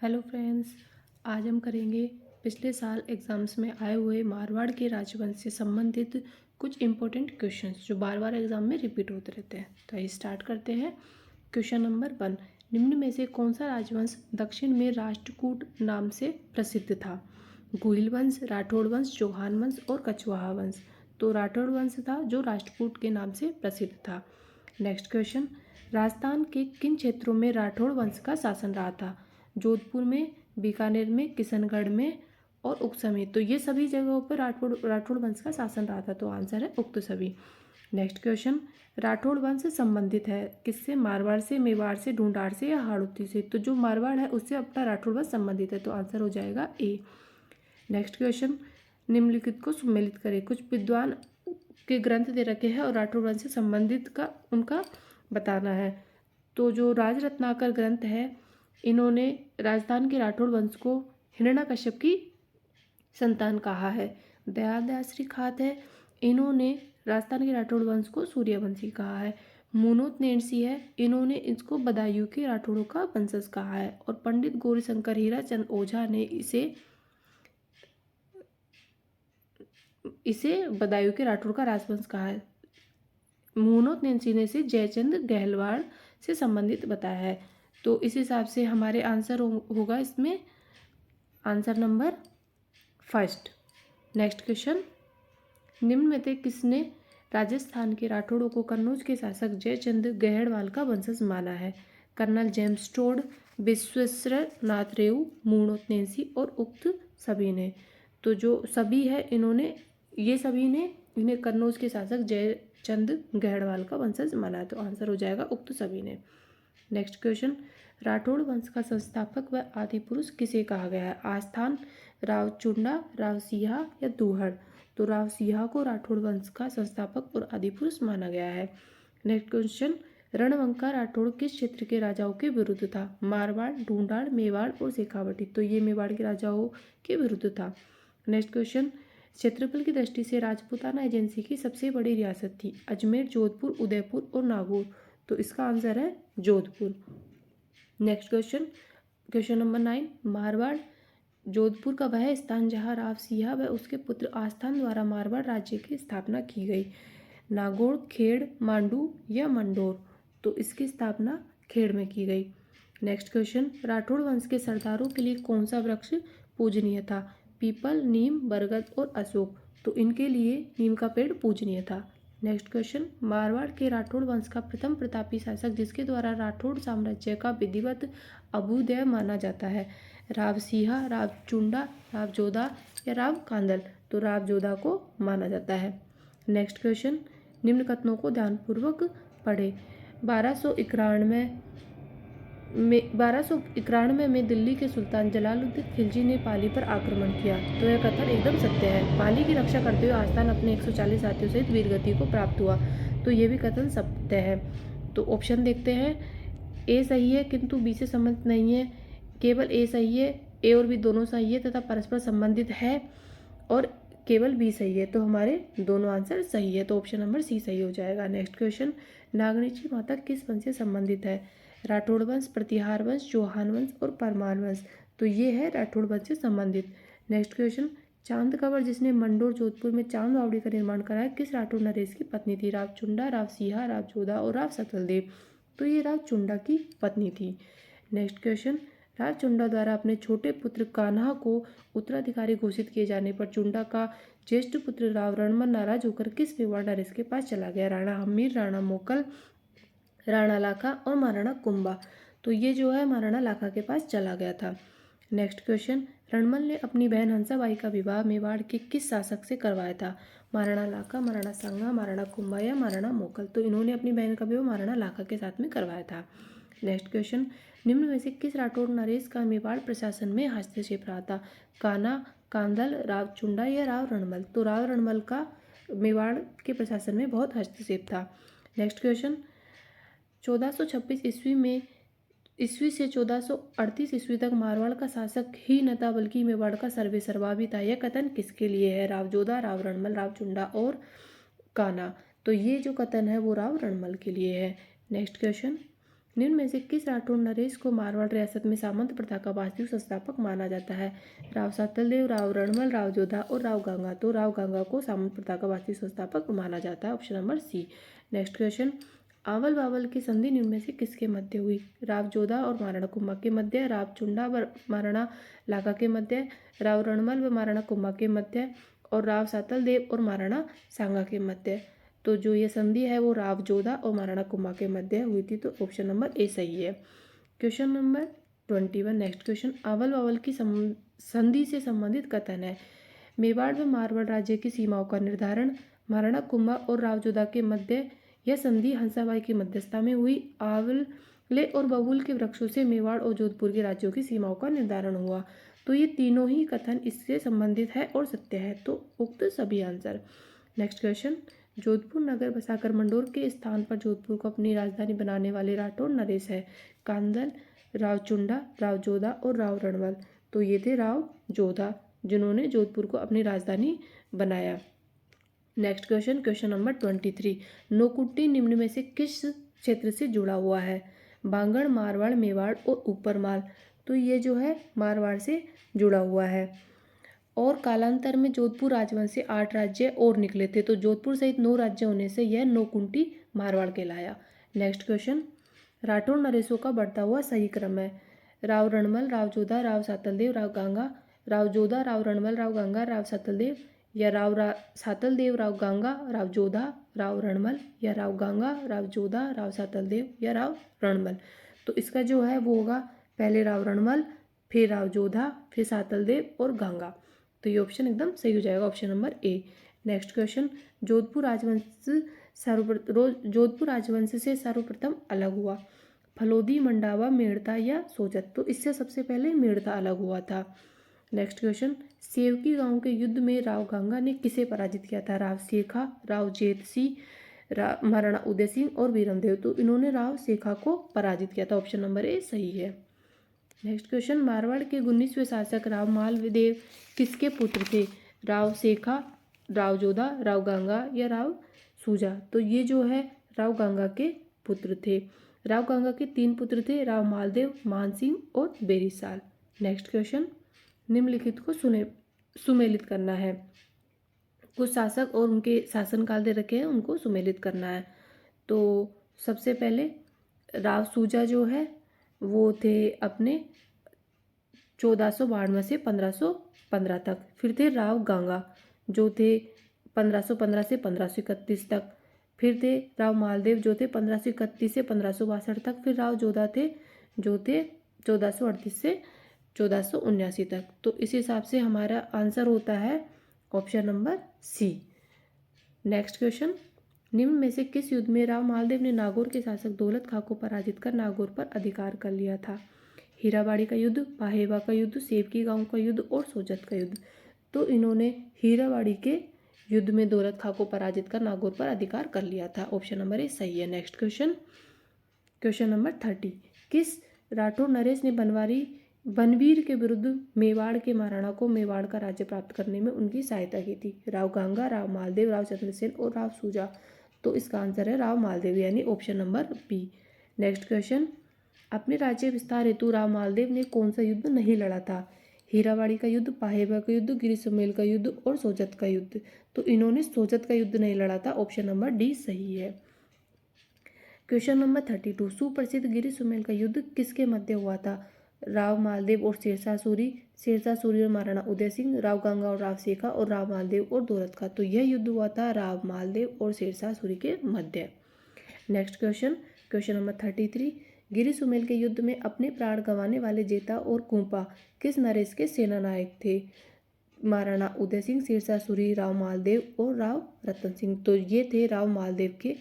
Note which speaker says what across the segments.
Speaker 1: Hello friends. आज हम करेंगे पिछले साल एग्ज़ाम्स में आए हुए मारवाड़ के राजवंश से संबंधित कुछ इम्पोर्टेंट क्वेश्चंस जो बार बार एग्ज़ाम में रिपीट होते रहते हैं। तो आइए स्टार्ट करते हैं। क्वेश्चन नंबर 1, निम्न में से कौन सा राजवंश दक्षिण में राष्ट्रकूट नाम से प्रसिद्ध था? गुहिल वंश, राठौड़ वंश, चौहान वंश और कछवाहा वंश। तो राठौड़ वंश था जो राष्ट्रकूट के नाम से प्रसिद्ध था। नेक्स्ट क्वेश्चन, राजस्थान के किन क्षेत्रों में राठौड़ वंश का शासन रहा था? जोधपुर में, बीकानेर में, किशनगढ़ में और उक्त में। तो ये सभी जगहों पर राठौड़ वंश का शासन रहा था। तो आंसर है उक्त सभी। नेक्स्ट क्वेश्चन, राठौड़ वंश संबंधित है किससे? मारवाड़ से, मेवाड़ से, ढूंढाड़ से या हाड़ौती से? तो जो मारवाड़ है उससे अपना राठौड़ वंश संबंधित है। तो आंसर हो जाएगा ए। नेक्स्ट क्वेश्चन, निम्नलिखित को सुमेलित करें। कुछ विद्वान के ग्रंथ दे रखे हैं और राठौड़ वंश से संबंधित का उनका बताना है। तो जो राजरत्नाकर ग्रंथ है, इन्होंने राजस्थान के राठौड़ वंश को हिरण्यकश्यप की संतान कहा है। दयादाश्री खात है, इन्होंने राजस्थान के राठौड़ वंश को सूर्यवंशी कहा है। मुनोत नेणसी है, इन्होंने इसको बदायूं के राठौड़ों का वंशज कहा है। और पंडित गौरीशंकर हीराचंद ओझा ने इसे बदायूं के राठौड़ का राजवंश कहा है। मुनोत नेणसी ने इसे जयचंद गहलवाड़ से संबंधित बताया है। तो इस हिसाब से हमारे आंसर होगा इसमें answer number first. Next question, निम्न में से किसने राजस्थान के राठौड़ों को कन्नौज के शासक जयचंद गहलवाड़ का वंशज माना है? कर्नल जेम्स टोड, विश्वेश्वर नाथ रेऊ, मुनोत नेणसी और उक्त सभी ने। तो जो सभी है ये सभी ने इन्हें कन्नौज के शासक जयचंद गहलवाड़ का वंशज माना है। तो आंसर हो जाएगा उक्त सभी ने। नेक्स्ट क्वेश्चन, राठौड़ वंश का संस्थापक व आदि पुरुष किसे कहा गया है? आस्थान, राव चुंडा, राव सिंहा या दूहड़? तो राव सिंहा को राठौड़ वंश का संस्थापक और आदि पुरुष माना गया है। नेक्स्ट क्वेश्चन, रणवंका राठौड़ किस क्षेत्र के राजाओं के विरुद्ध था? मारवाड़, ढूंढाड़, मेवाड़ और शेखावटी। तो ये मेवाड़ के राजाओं के विरुद्ध था। नेक्स्ट क्वेश्चन, क्षेत्रफल की दृष्टि से राजपूताना एजेंसी की सबसे बड़ी रियासत थी? अजमेर, जोधपुर, उदयपुर और नागौर। तो इसका आंसर है Jodhpur. Next question, question number 9, Marwar Jodhpur का वह स्थान जहाँ राव सिंहा व उसके पुत्र आस्थान द्वारा मारवाड़ राज्य की स्थापना की गई। नागौर, खेड़, मांडू या मंडोर? तो इसकी स्थापना खेड़ में की गई। नेक्स्ट क्वेश्चन, राठौड़ वंश के सरदारों के लिए कौन सा वृक्ष पूजनीय था? पीपल, नीम, बरगद और अशोक। तो इनके लिए नीम का पेड़ पूजनीय था। नेक्स्ट क्वेश्चन, मारवाड़ के राठौड़ वंश का प्रथम प्रतापी शासक जिसके द्वारा राठौड़ साम्राज्य का विधिवत अभ्युदय माना जाता है? राव सिंहा, राव चुंडा, राव जोधा या राव कांदल? तो राव जोधा को माना जाता है। नेक्स्ट क्वेश्चन, निम्न कथनों को ध्यानपूर्वक पढ़े। 1291 में दिल्ली के सुल्तान जलालुद्दीन खिलजी ने पाली पर आक्रमण किया। तो यह कथन एकदम सत्य है। पाली की रक्षा करते हुए आस्थान अपने 140 साथियों सहित वीरगति को प्राप्त हुआ। तो ये भी कथन सत्य है। तो ऑप्शन देखते हैं। ए सही है किंतु बी से संबंधित नहीं है। केवल ए सही है, ए और बी दोनों सही है तथा परस्पर संबंधित है और केवल बी सही है। तो हमारे दोनों आंसर सही है। तो ऑप्शन नंबर सी सही हो जाएगा। नेक्स्ट क्वेश्चन, नागनीची माता किस वंश से संबंधित है? राठौड़ वंश, प्रतिहार वंश, चौहान वंश और परमार वंश। तो ये है राठौड़ वंश से संबंधित। नेक्स्ट क्वेश्चन, चांद कंवर जिसने मंडोर जोधपुर में चांद बावड़ी का निर्माण कराया किस राठौड़ नरेश की पत्नी थी? राव चुंडा, राव सिंहा, राव जोधा और राव सकलदेव। तो ये राव चुंडा की पत्नी थी। नेक्स्ट क्वेश्चन, राव चुंडा द्वारा अपने छोटे पुत्र कान्हा को उत्तराधिकारी घोषित किए जाने पर चुंडा का ज्येष्ठ पुत्र राव रणमल नाराज होकर किस मेवाड़ नरेश के पास चला गया? राणा हम्मीर, राणा मोकल, राणा लाखा और महाराणा कुंभा। तो ये जो है महाराणा लाखा के पास चला गया था। नेक्स्ट क्वेश्चन, रणमल ने अपनी बहन हंसाबाई का विवाह मेवाड़ के किस शासक से करवाया था? महाराणा लाखा, महाराणा सांगा, महाराणा कुंभा या महाराणा मोकल? तो इन्होंने अपनी बहन का विवाह महाराणा लाखा के साथ में करवाया था। नेक्स्ट क्वेश्चन, निम्न में से किस राठौड़ नरेश का मेवाड़ प्रशासन में हस्तक्षेप रहा था? कान्हा, कांदल, राव चुंडा या राव रणमल? तो राव रणमल का मेवाड़ के प्रशासन में बहुत हस्तक्षेप था। नेक्स्ट क्वेश्चन, 1426 ईस्वी से 1438 ईस्वी तक मारवाड़ का शासक ही न था बल्कि मेवाड़ का सर्वेसर्वा भी था। यह कथन किसके लिए है? राव जोधा, राव रणमल, राव चुंडा और कान्हा। तो ये जो कथन है वो राव रणमल के लिए है। नेक्स्ट क्वेश्चन, निम्न में से किस राठौर नरेश को मारवाड़ रियासत में सामंत प्रथा का वास्तविक संस्थापक माना जाता है? राव सातलदेव, राव रणमल, राव जोधा और राव गांगा। तो राव गांगा को सामंत प्रथा का वास्तविक संस्थापक माना जाता है, option number C. Next question, आवल बावल की संधि निम्न में से किसके मध्य हुई? राव जोधा और महाराणा कुंभा के मध्य, राव चुंडा व महाराणा लागा के मध्य, राव रणमल व महाराणा कुंभा के मध्य और राव सातलदेव और महाराणा सांगा के मध्य। तो जो ये संधि है वो राव जोधा और महाराणा कुंभा के मध्य हुई थी, तो ऑप्शन नंबर ए सही है। क्वेश्चन नंबर 21, नेक्स्ट क्वेश्चन, आवल बावल की संधि से संबंधित कथन है। मेवाड़ व मारवाड़ राज्य की सीमाओं का निर्धारण महाराणा कुंभा और राव जोधा के मध्य यह संधि हंसाबाई की मध्यस्थता में हुई। आवले और बबूल के वृक्षों से मेवाड़ और जोधपुर के राज्यों की सीमाओं का निर्धारण हुआ। तो ये तीनों ही कथन इससे संबंधित है और सत्य है, तो उक्त सभी आंसर। नेक्स्ट क्वेश्चन, जोधपुर नगर बसाकर मंडोर के स्थान पर जोधपुर को अपनी राजधानी बनाने वाले राठौर नरेश है। कांदल, राव चुंडा, राव जोधा और राव रणवल। तो ये थे राव जोधा जिन्होंने जोधपुर को अपनी राजधानी बनाया। नेक्स्ट क्वेश्चन, क्वेश्चन नंबर 23, नोकुट्टी निम्न में से किस क्षेत्र से जुड़ा हुआ है? बांगड़, मारवाड़, मेवाड़ और ऊपरमाल। तो ये जो है मारवाड़ से जुड़ा हुआ है। और कालांतर में जोधपुर राजवंश से 8 राज्य और निकले थे, तो जोधपुर सहित 9 राज्य होने से यह नौकुंटी मारवाड़ कहलाया। नेक्स्ट क्वेश्चन, राठौर नरेशों का बढ़ता हुआ सही क्रम है। राव रणमल, राव जोधा, राव सातलदेव, राव गांगा, राव जोधा, राव रणमल, राव गांगा, राव सातलदेव या सातलदेव, राव गांगा, राव जोधा, राव रणमल या राव गांगा, राव जोधा, राव सातलदेव या राव रणमल। तो इसका जो है वो होगा पहले राव रणमल, फिर राव जोधा, फिर सातलदेव और गांगा। तो ये ऑप्शन एकदम सही हो जाएगा, ऑप्शन नंबर ए। नेक्स्ट क्वेश्चन, जोधपुर राजवंश से सर्वप्रथम अलग हुआ। फलोदी, मंडावा, मेड़ता या सोजत। तो इससे सबसे पहले मेड़ता अलग हुआ था। नेक्स्ट क्वेश्चन, सेवकी गांव के युद्ध में राव गांगा ने किसे पराजित किया था? राव सेखा, राव जेत सिंह, महाराणा उदय सिंह और वीरमदेव। तो इन्होंने राव सेखा को पराजित किया था, ऑप्शन नंबर ए सही है। नेक्स्ट क्वेश्चन, मारवाड़ के 19वें शासक राव मालदेव किसके पुत्र थे? राव सेखा, राव जोधा, राव गांगा या राव सूजा। तो ये जो है राव गांगा के पुत्र थे। राव गांगा के 3 पुत्र थे, राव मालदेव, मानसिंह और बेरीसाल। नेक्स्ट क्वेश्चन, निम्नलिखित को सुमेलित करना है। कुछ शासक और उनके शासनकाल दे रखे हैं, उनको सुमेलित करना है। तो सबसे पहले राव सूजा जो है वो थे अपने 1492 से 1515 तक। फिर थे राव गांगा जो थे 1515 से 1531 तक। फिर थे राव मालदेव जो थे 1531 से 1562 तक। फिर राव जोधा थे जो थे 1438 से 1479 तक। तो इस हिसाब से हमारा आंसर होता है option number C. Next question, निम्न में से किस युद्ध में राव मालदेव ने नागौर के शासक दौलत खां को पराजित कर नागौर पर अधिकार कर लिया था? हीराबाड़ी का युद्ध, पाहेवा का युद्ध, सेवकी गांव का युद्ध और सोजत का युद्ध। तो इन्होंने हीराबाड़ी के युद्ध में दौलत खां को पराजित कर नागौर पर अधिकार कर लिया था, ऑप्शन नंबर ए सही है। नेक्स्ट क्वेश्चन, क्वेश्चन नंबर 30, किस राठौर नरेश ने बनवीर के विरुद्ध मेवाड़ के महाराणा को मेवाड़ का राज्य प्राप्त करने में उनकी सहायता की थी? राव गांगा, राव मालदेव, राव चंद्रसेन और राव सूजा। तो इसका आंसर है राव मालदेव यानी option number B. Next question, अपने राज्य विस्तार हेतु राव मालदेव ने कौन सा युद्ध नहीं लड़ा था? हीराबाड़ी का युद्ध, पाहेबा का युद्ध, गिरी सुमेल का युद्ध और सोजत का युद्ध। तो इन्होंने सोजत का युद्ध नहीं लड़ा था, ऑप्शन नंबर डी सही है। क्वेश्चन नंबर 32, सुप्रसिद्ध गिरी सुमेल का युद्ध किसके मध्य हुआ था? राव मालदेव और शेरशाह सूरी और महाराणा उदय सिंह, राव गांगा और राव सेखा और राव मालदेव और दौलत खां। तो यह युद्ध हुआ था राव मालदेव और शेरशाह सूरी के मध्य। नेक्स्ट क्वेश्चन, क्वेश्चन नंबर 33, गिरी सुमेल के युद्ध में अपने प्राण गंवाने वाले जेता और कुंपा किस नरेश के सेना नायक थे? महाराणा उदय सिंह, शेरशाह सूरी, राव मालदेव और राव रतन सिंह। तो ये थे राव मालदेव के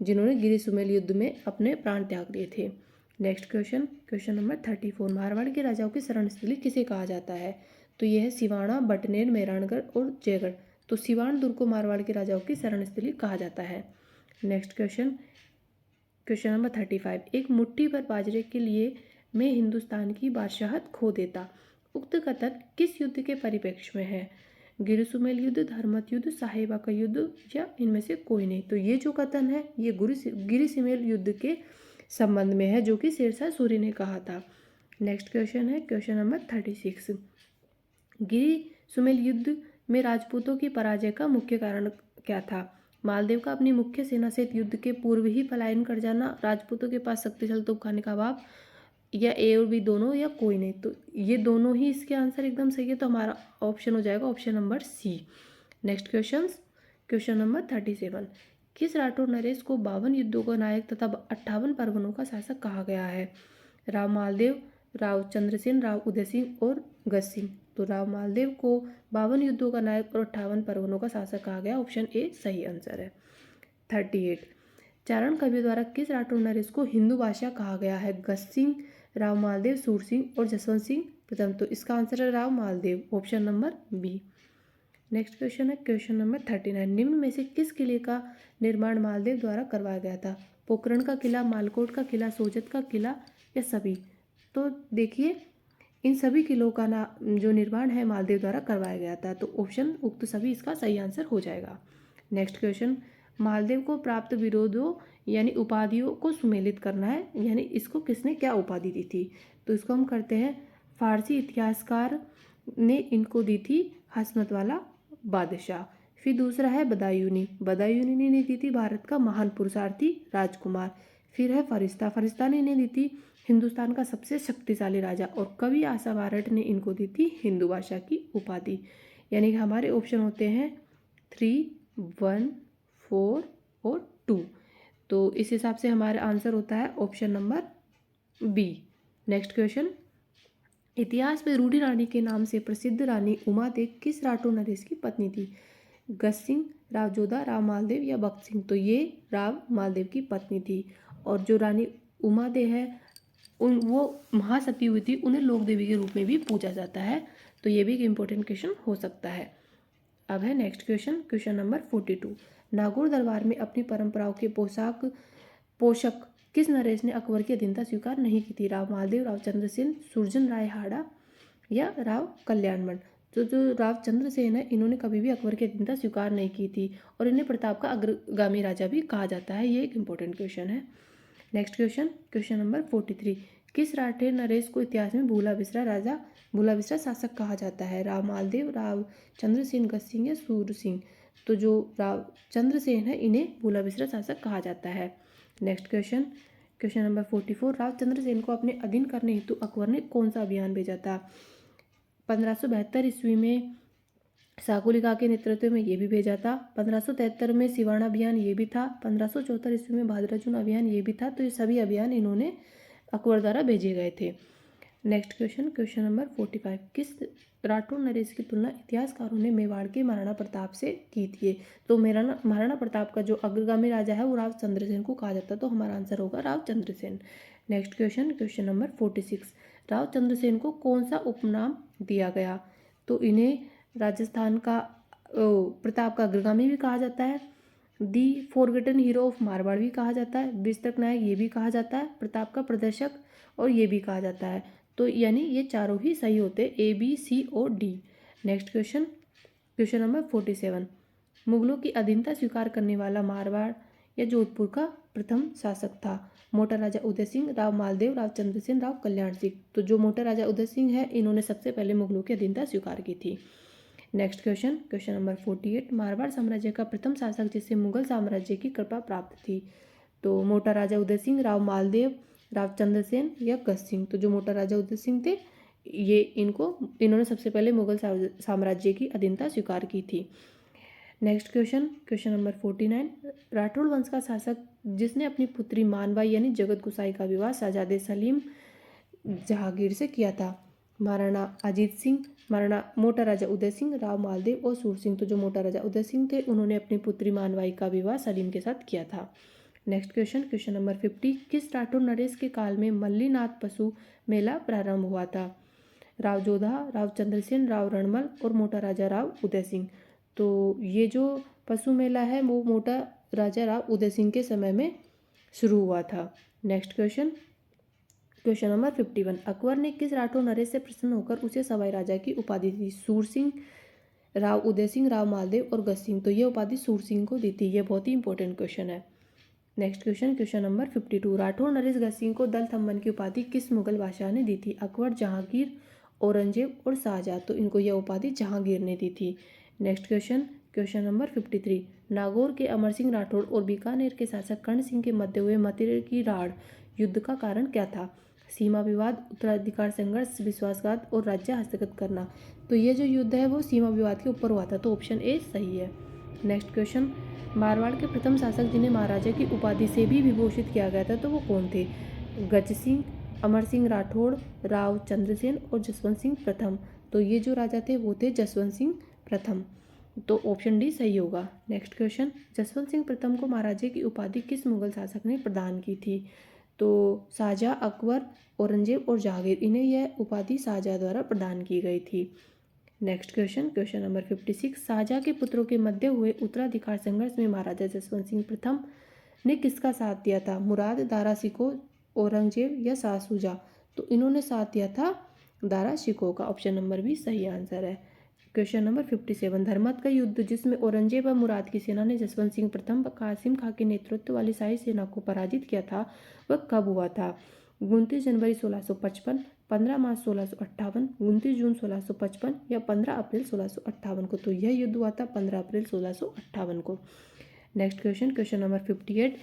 Speaker 1: जिन्होंने गिरी सुमेल युद्ध में अपने प्राण त्याग दिए थे। Next question, question number 34, Marwar के राजाओं की शरण स्थली किसे कहा जाता है? तो यह है सिवाना, बटनेर, मेहरानगढ़ और जयगढ़। तो सिवान दुर्ग को मारवाड़ के राजाओं की शरण स्थली कहा जाता है। नेक्स्ट क्वेश्चन, क्वेश्चन नंबर 35, एक मुट्ठी भर बाजरे के लिए मैं हिंदुस्तान की बादशाहत खो देता। उक्त कथन किस युद्ध के परिप्रेक्ष्य में है? गिरी सुमेल युद्ध, धर्मत युद्ध, साहेबा का युद्ध या इनमें से कोई नहीं। तो ये जो कथन है ये गिरी सुमेल युद्ध के संबंध में है, जो कि शेरशाह सूरी ने कहा था। नेक्स्ट क्वेश्चन है क्वेश्चन नंबर 36। गिरी सुमेल युद्ध में राजपूतों की पराजय का मुख्य कारण क्या था? मालदेव का अपनी मुख्य सेना से युद्ध के पूर्व ही पलायन कर जाना, राजपूतों के पास शक्तिशाली तोपखाने का अभाव, या ए और बी दोनों, या कोई नहीं। तो ये दोनों ही इसके आंसर एकदम सही है, तो हमारा ऑप्शन हो जाएगा option number C. Next question number 37। किस राठौर नरेश को 52 युद्धों का नायक तथा 58 परगनों का शासक कहा गया है? राव मालदेव, राव चंद्रसेन, राव उदय सिंह और गज सिंह। तो राव मालदेव को 52 युद्धों का नायक और 58 परगनों का शासक कहा गया, ऑप्शन ए सही आंसर है। 38। चारण कवियों द्वारा किस राठौर नरेश को हिंदू भाषा कहा गया है? गज सिंह, राव मालदेव, सूर सिंह और जसवंत सिंह प्रथम। तो इसका आंसर है Rao Maldev, option number B. Next question है क्वेश्चन नंबर 39। निम्न में से किस किले का निर्माण मालदेव द्वारा करवाया गया था? पोखरण का किला, मालकोट का किला, सोजत का किला, या सभी? तो देखिए, इन सभी किलों का जो निर्माण है मालदेव द्वारा करवाया गया था, तो ऑप्शन उक्त सभी इसका सही आंसर हो जाएगा। नेक्स्ट क्वेश्चन, मालदेव को प्राप्त विरोधों यानी उपाधियों को सुमेलित करना है, यानी इसको किसने क्या उपाधि दी थी? तो इसको हम करते हैं, फारसी इतिहासकार ने इनको दी थी हसमत वाला बादशाह। फिर दूसरा है बदायूनी, बदायूनी ने दी थी भारत का महान पुरुषार्थी राजकुमार। फिर है फरिश्ता, फरिश्ता ने इन्हें दी थी हिंदुस्तान का सबसे शक्तिशाली राजा। और कवि आशा बारठ ने इनको दी थी हिंदू भाषा की उपाधि। यानी कि हमारे ऑप्शन होते हैं 3, 1, 4 और 2। तो इस हिसाब से हमारा आंसर होता है option number B. Next question, इतिहास में रूडी रानी के नाम से प्रसिद्ध रानी उमादेव किस राठौर नरेश की पत्नी थी? गज सिंह, राव जोधा, राव मालदेव या बख्त सिंह? तो ये राव मालदेव की पत्नी थी। और जो रानी उमादेव है वो महासती हुई थी, उन्हें लोक देवी के रूप में भी पूजा जाता है। तो ये भी एक इम्पोर्टेंट क्वेश्चन हो सकता है। अब है नेक्स्ट क्वेश्चन नंबर 42। नागौर दरबार में अपनी परंपराओं के पोषक किस नरेश ने अकबर की अधीनता स्वीकार नहीं की थी? राव मालदेव, राव चंद्रसेन, सुरजन राय हाड़ा या राव कल्याणमल? तो जो राव चंद्रसेन है, इन्होंने कभी भी अकबर की अधीनता स्वीकार नहीं की थी, और इन्हें प्रताप का अग्रगामी राजा भी कहा जाता है। ये एक इम्पोर्टेंट क्वेश्चन है। Next question number 43। किस राठौर नरेश को इतिहास में भूला बिसरा शासक कहा जाता है? राव मालदेव, राव चंद्रसेन, गज सिंह या सूर सिंह? तो जो राव चंद्रसेन है, इन्हें भूला बिसरा शासक कहा जाता है। Next question number 44। Rao Chandrasen को अपने अधीन करने हेतु अकबर ने कौन सा अभियान भेजा था? 1572 ईस्वी में साकुलिका के नेतृत्व में ये भी भेजा था। 1573 में सिवाना अभियान ये भी था। 1574 ईस्वी में भाद्राचून अभियान ये भी था। तो ये सभी अभियान इन्होंने अकबर द्वारा भेजे गए थे। Next question number 45। किस राठौर नरेश की तुलना इतिहासकारों ने मेवाड़ के महाराणा प्रताप से की थी? तो महाराणा प्रताप का जो अग्रगामी राजा है वो राव चंद्रसेन को कहा जाता है। तो हमारा आंसर होगा Rao Chandrasen. Next question number 46। Rao Chandrasen को कौन सा उपनाम दिया गया? तो इन्हें राजस्थान का प्रताप का अग्रगामी भी कहा जाता है, दी फॉरगेटन हीरो ऑफ मारवाड़ भी कहा जाता है, विस्तृत नायक ये भी कहा जाता है, प्रताप का प्रदर्शक और ये भी कहा जाता है। तो यानी ये चारों ही सही होते हैं, ए, बी, सी और डी। Next question number 47। मुगलों की अधीनता स्वीकार करने वाला मारवाड़ या जोधपुर का प्रथम शासक था? मोटा राजा उदय सिंह, राव मालदेव, राव चंद्रसेन, राव कल्याण सिंह? तो जो मोटा राजा उदय सिंह है, इन्होंने सबसे पहले मुगलों की अधीनता स्वीकार की थी। Next question number 48। मारवाड़ साम्राज्य का प्रथम शासक जिसे मुगल साम्राज्य की कृपा प्राप्त थी? तो मोटा राजा उदय सिंह, राव मालदेव, राव चंद्रसेन या गज सिंह? तो जो मोटा राजा उदय सिंह थे, इन्होंने सबसे पहले मुगल साम्राज्य की अधीनता स्वीकार की थी। Next question number 49। राठौड़ वंश का शासक जिसने अपनी पुत्री मानबाई यानी जगत गुसाई का विवाह शहजादे सलीम जहांगीर से किया था? महाराणा अजीत सिंह, महाराणा मोटा राजा उदय सिंह, राव मालदेव और सूर सिंह? तो जो मोटा राजा उदय सिंह थे, उन्होंने अपनी पुत्री मानबाई का विवाह सलीम के साथ किया था। Next question number 50। किस राठौर नरेश के काल में मल्लीनाथ पशु मेला प्रारंभ हुआ था? राव जोधा, राव चंद्रसेन, राव रणमल और मोटा राजा राव उदय सिंह? तो ये जो पशु मेला है वो मोटा राजा राव उदय सिंह के समय में शुरू हुआ था। Next question number 51। अकबर ने किस राठौर नरेश से प्रसन्न होकर उसे सवाई राजा की उपाधि दी? सूर सिंह, राव उदय सिंह, राव मालदेव और गज सिंह? तो ये उपाधि सूर सिंह को दी थी। ये बहुत ही इंपॉर्टेंट क्वेश्चन है। Next question, question number 52, Rathore Naresh गज सिंह को दल थम्मन की उपाधि किस मुगल बादशाह ने दी थी? अकबर, जहांगीर, औरंगजेब और शाहजहां। तो इनको यह उपाधि जहांगीर ने दी थी। Next question, question number 53, Nagaur के अमर सिंह राठौर और बीकानेर के शासक कर्ण सिंह के मध्य हुए मतेर की राड़ युद्ध का कारण क्या था? सीमा विवाद, उत्तराधिकार संघर्ष, विश्वासघात और राज्य हस्तगत करना। तो ये जो युद्ध है वो सीमा विवाद के ऊपर हुआ था, तो ऑप्शन ए सही है। नेक्स्ट क्वेश्चन, मारवाड़ के प्रथम शासक जिन्हें महाराजा की उपाधि से भी विभूषित किया गया था, तो वो कौन थे? गज सिंह, अमर सिंह राठौड़, राव चंद्रसेन और जसवंत सिंह प्रथम। तो ये जो राजा थे वो थे जसवंत सिंह प्रथम। तो ऑप्शन डी सही होगा। नेक्स्ट क्वेश्चन, जसवंत सिंह प्रथम को महाराजे की उपाधि किस मुगल शासक ने प्रदान की थी? तो शाहजहां, अकबर, औरंगजेब और जहांगीर, इन्हें यह उपाधि शाहजहां द्वारा प्रदान की गई थी। Next question, question number 56, Shahjahan के पुत्रों के मध्य हुए उत्तराधिकार संघर्ष में महाराजा जसवंत सिंह प्रथम ने किसका साथ दिया था? मुराद, दारा शिकोह, औरंगजेब या शाह शुजा। तो इन्होंने साथ दिया था दारा शिकोह का। ऑप्शन नंबर बी सही आंसर है। क्वेश्चन नंबर 57, धर्मत का युद्ध जिसमें औरंगजेब व मुराद की सेना ने जसवंत सिंह प्रथम व कासिम खां के नेतृत्व वाली शाही सेना को पराजित किया था, वह कब हुआ था? 29 जनवरी 1655, 15 मार्च 1658, 29 जून 1655 या 15 अप्रैल 1658 को। तो यह युद्ध हुआ था 15 अप्रैल 1658 को। नेक्स्ट क्वेश्चन, क्वेश्चन नंबर 58,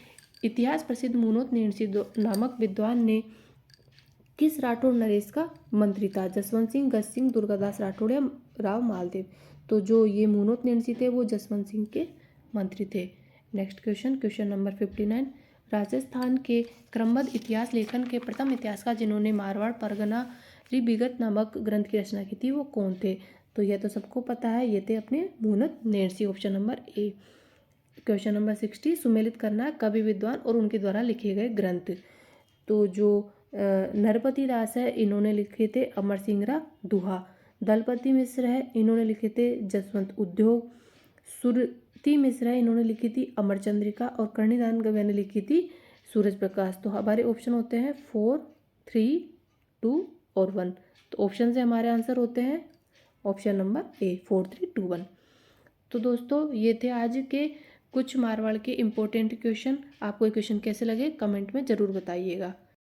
Speaker 1: इतिहास प्रसिद्ध मुनोत नेणसी नामक विद्वान ने किस राठौर नरेश का मंत्री था? जसवंत सिंह, गज सिंह, दुर्गादास राठौड़ या राव मालदेव। तो जो ये मुनोत नेणसी थे वो जसवंत सिंह के मंत्री थे। Next question, question number 59, Rajasthan के क्रमबद्ध इतिहास लेखन के प्रथम इतिहासकार जिन्होंने मारवाड़ परगना विगत नामक ग्रंथ की रचना की थी वो कौन थे? तो यह तो सबको पता है, ये थे अपने Munot Nainsi. Option number A. Question number 60, सुमेलित करना कवि विद्वान और उनके द्वारा लिखे गए ग्रंथ। तो जो नरपति दास है इन्होंने लिखे थे अमर सिंगरा दुहा। दलपति मिश्र है इन्होंने लिखे थे जसवंत उद्योग। सुरती मिश्र है इन्होंने लिखी थी अमर चंद्रिका। और कर्णिदान गव्य ने लिखी थी सूरज प्रकाश। तो हमारे ऑप्शन होते हैं 4, 3, 2 और 1। तो ऑप्शन से हमारे आंसर होते हैं ऑप्शन नंबर ए 4, 3, 2, 1। तो दोस्तों ये थे आज के कुछ मारवाड़ के इम्पोर्टेंट क्वेश्चन। आपको ये क्वेश्चन कैसे लगे कमेंट में ज़रूर बताइएगा।